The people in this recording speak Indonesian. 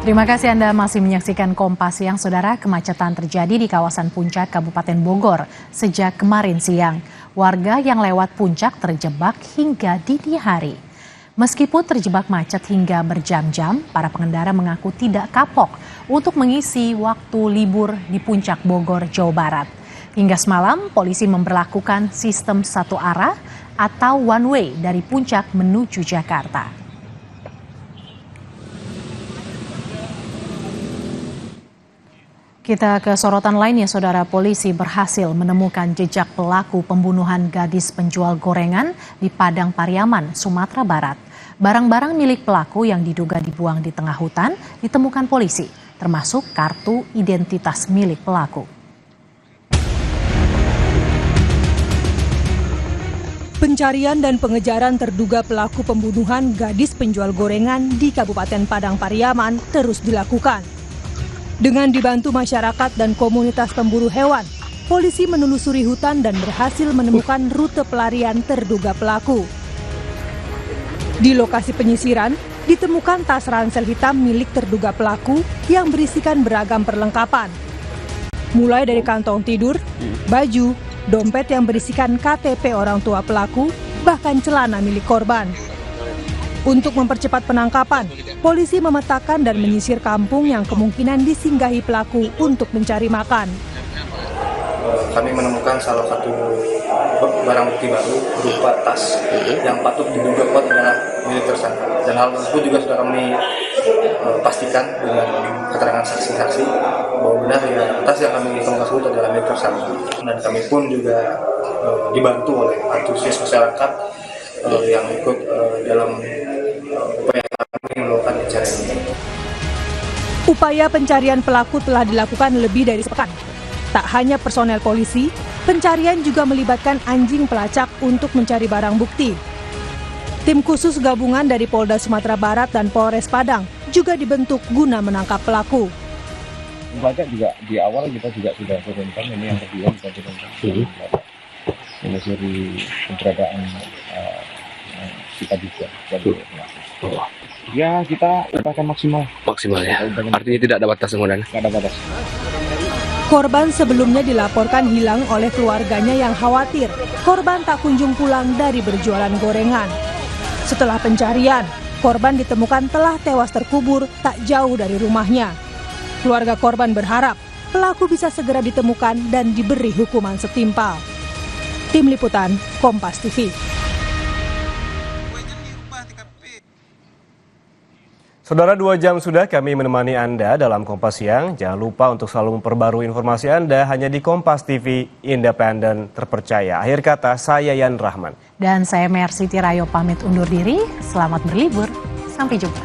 Terima kasih Anda masih menyaksikan Kompas Siang, Saudara. Kemacetan terjadi di kawasan Puncak, Kabupaten Bogor sejak kemarin siang. Warga yang lewat Puncak terjebak hingga dini hari. Meskipun terjebak macet hingga berjam-jam, para pengendara mengaku tidak kapok untuk mengisi waktu libur di Puncak Bogor, Jawa Barat. Hingga semalam, polisi memberlakukan sistem satu arah atau one way dari Puncak menuju Jakarta. Kita ke sorotan lainnya, Saudara. Polisi berhasil menemukan jejak pelaku pembunuhan gadis penjual gorengan di Padang Pariaman, Sumatera Barat. Barang-barang milik pelaku yang diduga dibuang di tengah hutan ditemukan polisi, termasuk kartu identitas milik pelaku. Pencarian dan pengejaran terduga pelaku pembunuhan gadis penjual gorengan di Kabupaten Padang Pariaman terus dilakukan. Dengan dibantu masyarakat dan komunitas pemburu hewan, polisi menelusuri hutan dan berhasil menemukan rute pelarian terduga pelaku. Di lokasi penyisiran, ditemukan tas ransel hitam milik terduga pelaku yang berisikan beragam perlengkapan. Mulai dari kantong tidur, baju, dompet yang berisikan KTP orang tua pelaku, bahkan celana milik korban. Untuk mempercepat penangkapan, polisi memetakan dan menyisir kampung yang kemungkinan disinggahi pelaku untuk mencari makan. Kami menemukan salah satu barang bukti baru berupa tas yang patut diduga kuat adalah milik tersangka. Dan hal tersebut juga sudah kami pastikan dengan keterangan saksi-saksi bahwa benar ya tas yang kami temukan tersebut adalah milik tersangka. Dan kami pun juga dibantu oleh antusias masyarakat yang ikut dalam upaya kami melakukan pencarian ini. Upaya pencarian pelaku telah dilakukan lebih dari sepekan. Tak hanya personel polisi, pencarian juga melibatkan anjing pelacak untuk mencari barang bukti. Tim khusus gabungan dari Polda Sumatera Barat dan Polres Padang juga dibentuk guna menangkap pelaku. Banyak juga di awal kita juga sudah turunkan, ini yang kedua kita turunkan. Menyusuri keberadaan kita juga. Ya kita upayakan maksimal. Maksimal ya. Artinya tidak ada batas kemudian. Tidak ada batas. Korban sebelumnya dilaporkan hilang oleh keluarganya yang khawatir korban tak kunjung pulang dari berjualan gorengan. Setelah pencarian, korban ditemukan telah tewas terkubur tak jauh dari rumahnya. Keluarga korban berharap pelaku bisa segera ditemukan dan diberi hukuman setimpal. Tim Liputan, Kompas TV. Saudara, 2 jam sudah kami menemani Anda dalam Kompas Siang. Jangan lupa untuk selalu memperbarui informasi Anda hanya di Kompas TV, independen, terpercaya. Akhir kata, saya Yan Rahman. Dan saya Mercy Tirayo pamit undur diri. Selamat berlibur. Sampai jumpa.